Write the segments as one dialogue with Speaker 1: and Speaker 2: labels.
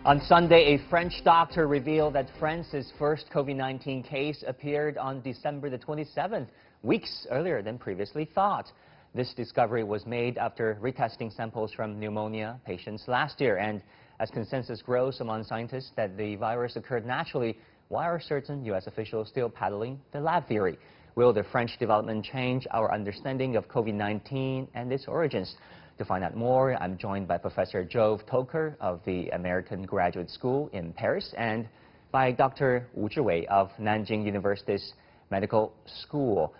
Speaker 1: On Sunday, a French doctor revealed that France's first COVID-19 case appeared on December the 27th, weeks earlier than previously thought. This discovery was made after retesting samples from pneumonia patients last year, and as consensus grows among scientists that the virus occurred naturally, why are certain U.S. officials still peddling the lab theory? Will the French development change our understanding of COVID-19 and its origins? To find out more, I'm joined by Professor Joav Toker of the American Graduate School in Paris and by Dr. Zhiwei of Nanjing University's Medical School.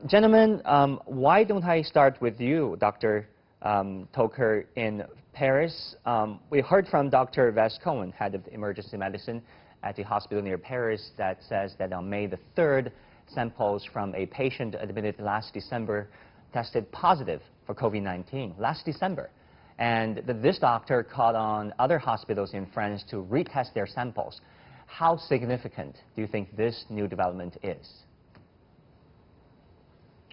Speaker 1: Gentlemen, why don't I start with you, Dr. Toker in Paris? We heard from Dr. Cohen, head of emergency medicine at the hospital near Paris, that says that on May the 3rd, samples from a patient admitted last December tested positive for COVID-19 last December, and this doctor called on other hospitals in France to retest their samples. How significant do you think this new development is?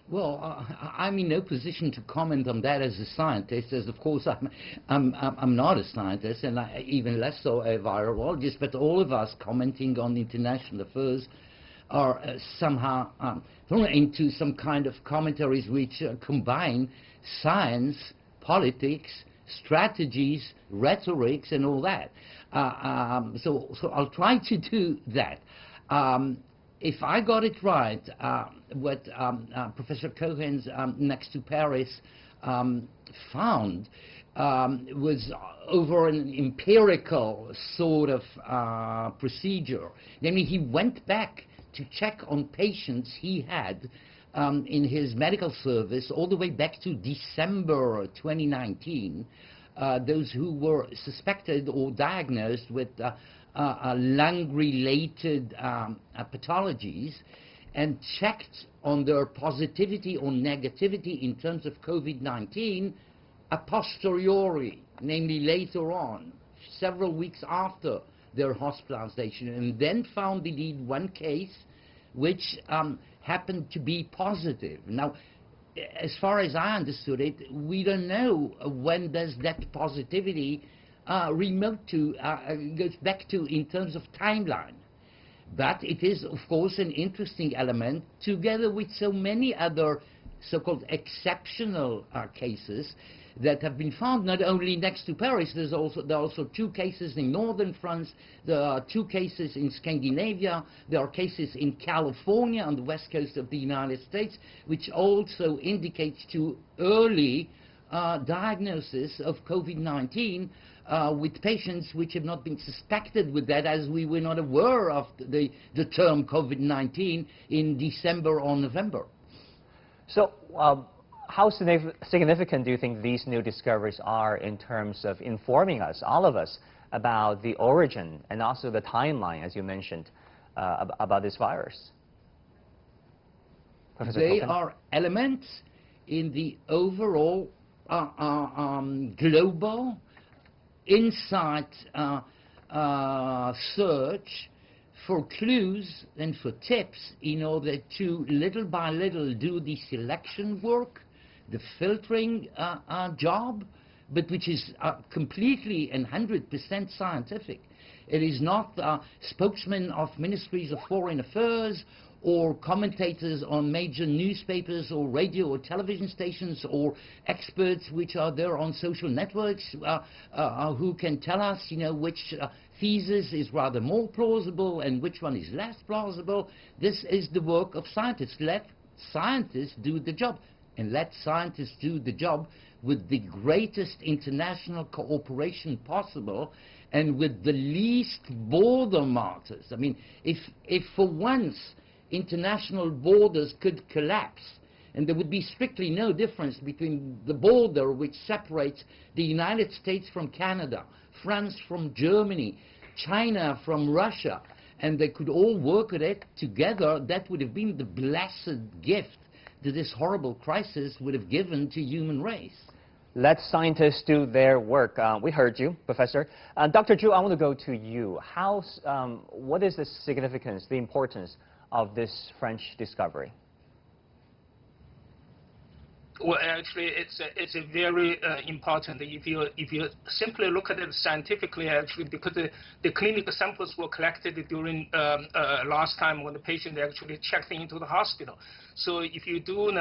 Speaker 2: Well, I'm in no position to comment on that as a scientist, as of course I'm not a scientist, and even less so a virologist, but all of us commenting on international affairs are somehow thrown into some kind of commentaries which combine science, politics, strategies, rhetorics, and all that. So I'll try to do that. If I got it right, what Professor Cohen's next to Paris found was over an empirical sort of procedure. Namely, he went back to check on patients he had in his medical service all the way back to December 2019, those who were suspected or diagnosed with lung-related pathologies, and checked on their positivity or negativity in terms of COVID-19 a posteriori, namely later on, several weeks after their hospitalization, and then found indeed one case which happened to be positive. Now, as far as I understood it, we don't know when does that positivity goes back to in terms of timeline. But it is, of course, an interesting element, together with so many other so-called exceptional cases that have been found not only next to Paris. There are also two cases in northern France, there are two cases in Scandinavia, there are cases in California on the west coast of the United States, which also indicates to early diagnosis of COVID-19 with patients which have not been suspected with that, as we were not aware of the term COVID-19 in December or November.
Speaker 1: So, how significant do you think these new discoveries are in terms of informing us, all of us, about the origin and also the timeline, as you mentioned, about this virus? Professor
Speaker 2: They
Speaker 1: Cohen?
Speaker 2: are elements in the overall global insight search for clues and for tips in order to little by little do the selection work, the filtering job, but which is completely and 100% scientific. It is not spokesmen of ministries of foreign affairs or commentators on major newspapers or radio or television stations or experts which are there on social networks who can tell us, which thesis is rather more plausible and which one is less plausible. This is the work of scientists. Let scientists do the job, and let scientists do the job with the greatest international cooperation possible and with the least border martyrs. I mean, if for once international borders could collapse, and there would be strictly no difference between the border which separates the United States from Canada, France from Germany, China from Russia, and they could all work at it together, that would have been the blessed gift that this horrible crisis would have given to human race.
Speaker 1: Let scientists do their work. We heard you, Professor. Dr. Zhu, I want to go to you. What is the significance, the importance of this French discovery?
Speaker 3: Well, actually, it's a very important. If you simply look at it scientifically, actually, because the clinical samples were collected during last time when the patient actually checked into the hospital. So if you do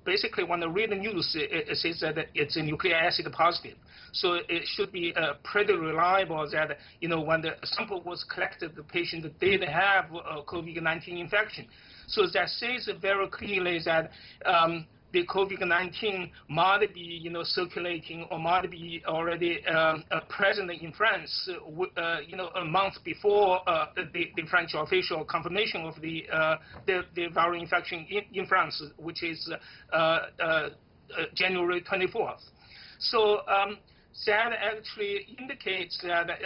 Speaker 3: basically when you read the news, it says that it's a nucleic acid positive. So it should be pretty reliable that when the sample was collected, the patient did have COVID-19 infection. So that says very clearly that. The COVID-19 might be, circulating or might be already present in France, a month before the French official confirmation of the viral infection in France, which is January 24th. So that actually indicates that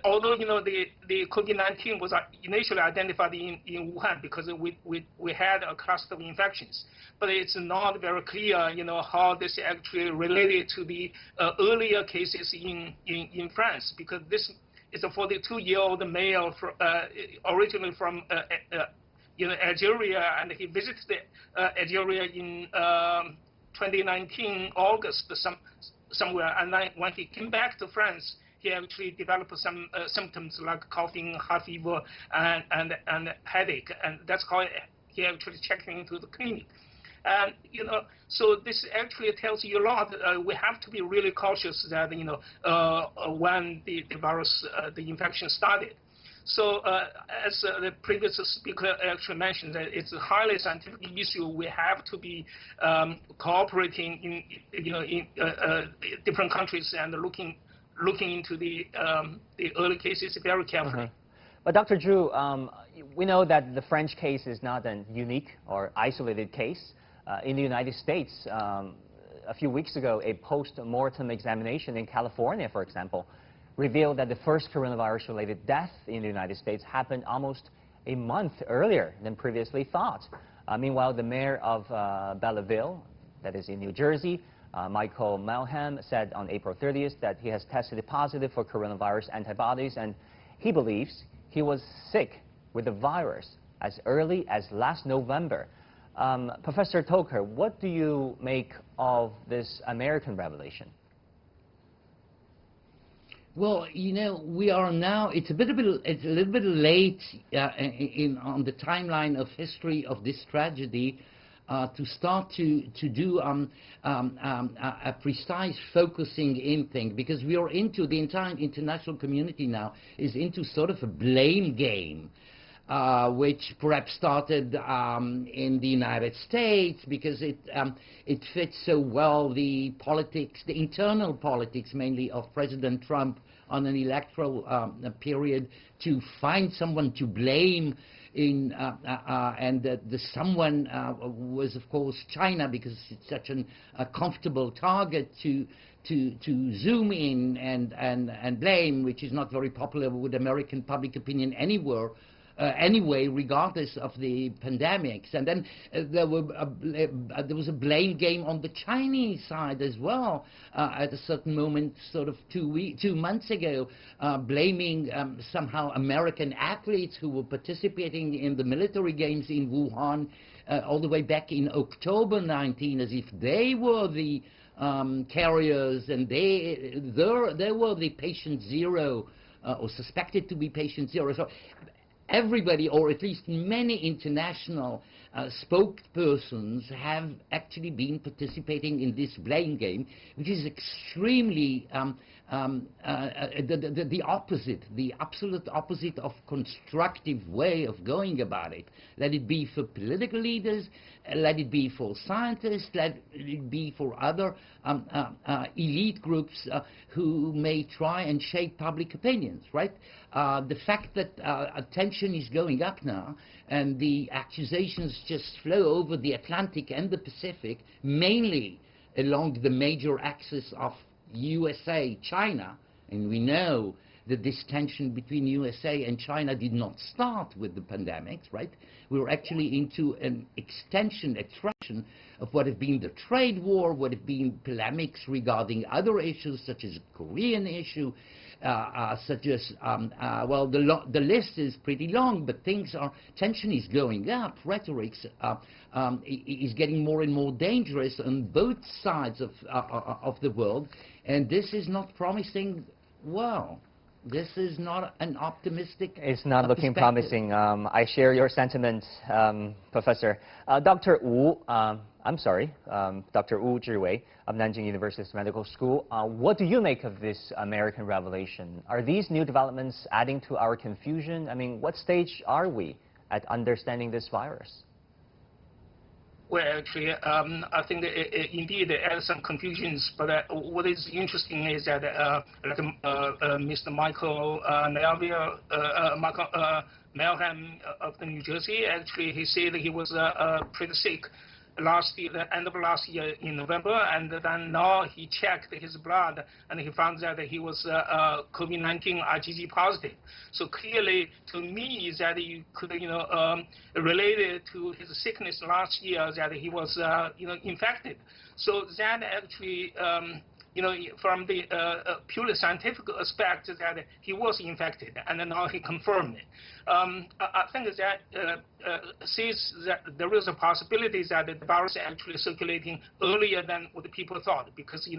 Speaker 3: although the COVID-19 was initially identified in Wuhan because we had a cluster of infections, but it's not very clear how this actually related to the earlier cases in France, because this is a 42-year-old male originally from Algeria, and he visited Algeria in 2019 August somewhere, and then when he came back to France, he actually developed some symptoms like coughing, high fever, and headache, and that's how he actually checked into the clinic. And so this actually tells you a lot. We have to be really cautious that when the virus, the infection started. So as the previous speaker actually mentioned, that it's a highly scientific issue. We have to be cooperating in different countries and looking into the early cases very carefully.
Speaker 1: But Dr. Zhu, we know that the French case is not a unique or isolated case. In the United States, a few weeks ago, a post-mortem examination in California, for example, revealed that the first coronavirus-related death in the United States happened almost a month earlier than previously thought. Meanwhile, the mayor of Belleville, that is in New Jersey, Michael Melham, said on April 30th that he has tested positive for coronavirus antibodies, and he believes he was sick with the virus as early as last November. Professor Toker, what do you make of this American revelation?
Speaker 2: Well, we are now, it's a little bit late on the timeline of history of this tragedy to start to do a precise focusing in thing, because we are into, the entire international community now is into sort of a blame game. Which perhaps started in the United States because it fits so well the politics, the internal politics mainly of President Trump on an electoral period, to find someone to blame and the someone was of course China, because it's such a comfortable target to zoom in and blame, which is not very popular with American public opinion anywhere. Anyway, regardless of the pandemics. And then there was a blame game on the Chinese side as well at a certain moment, sort of 2 months ago, blaming somehow American athletes who were participating in the military games in Wuhan all the way back in October 19, as if they were the carriers, and they were the patient zero, or suspected to be patient zero. So everybody, or at least many international spokespersons, have actually been participating in this blame game, which is extremely the opposite, the absolute opposite of constructive way of going about it. Let it be for political leaders, let it be for scientists, let it be for other elite groups who may try and shape public opinions, right? The fact that attention is going up now and the accusations just flow over the Atlantic and the Pacific, mainly along the major axis of USA, China, and we know that this tension between USA and China did not start with the pandemics, right? We were actually into an extension of what have been the trade war, what have been polemics regarding other issues such as the Korean issue, such as, well, the list is pretty long, but tension is going up, rhetoric is getting more and more dangerous on both sides of the world, and this is not promising well. This is not an optimistic
Speaker 1: It's not looking promising. I share your sentiment, Professor. Dr. Wu, Dr. Wu Zhiwei of Nanjing University's Medical School. What do you make of this American revelation? Are these new developments adding to our confusion? I mean, what stage are we at understanding this virus?
Speaker 3: Well, actually, I think indeed there are some confusions, but what is interesting is that Mr. Michael Melham of the New Jersey, actually, he said he was pretty sick the end of last year in November, and then now he checked his blood and he found that he was COVID-19 IgG positive. So clearly, to me, that you could relate it to his sickness last year, that he was infected. So that actually from the purely scientific aspect, that he was infected, and then now he confirmed it. I think that says that there is a possibility that the virus is actually circulating earlier than what the people thought, because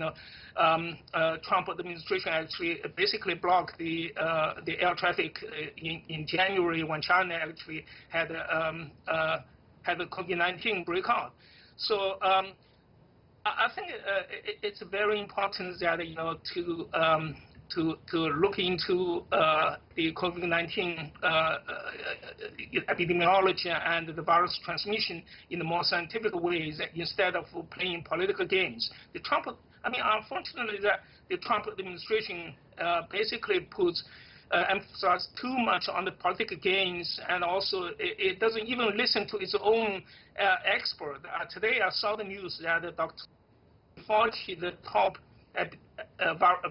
Speaker 3: Trump administration actually basically blocked the air traffic in January when China actually had a COVID-19 breakout. So. I think it's very important that to look into the COVID-19 epidemiology and the virus transmission in a more scientific ways instead of playing political games. Unfortunately, the Trump administration basically puts emphasize too much on the political gains, and also it doesn't even listen to its own expert. Today I saw the news that Dr. Fauci, the top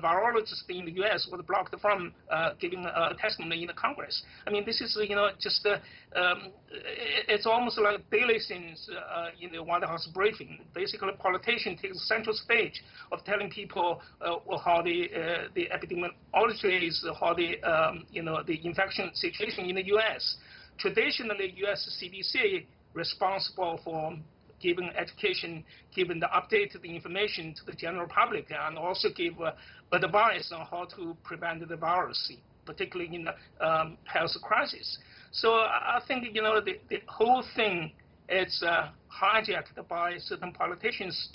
Speaker 3: virologist in the U.S., was blocked from giving a testimony in the Congress. I mean, this is just it's almost like daily scenes in the White House briefing. Basically, a politician takes the central stage of telling people how the epidemiology is, how the infection situation in the U.S. Traditionally, U.S. CDC responsible for giving education, giving the updated information to the general public, and also give advice on how to prevent the virus, particularly in the health crisis. So I think the whole thing is hijacked by certain politicians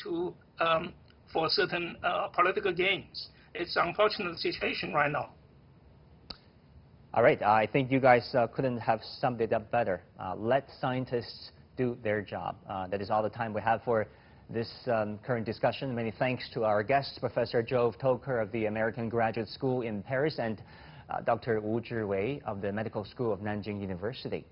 Speaker 3: for certain political gains. It's an unfortunate situation right now.
Speaker 1: All right, I think you guys couldn't have summed it up better. Let scientists do their job. That is all the time we have for this current discussion. Many thanks to our guests, Professor Joav Toker of the American Graduate School in Paris and Dr. Wu Zhiwei of the Medical School of Nanjing University.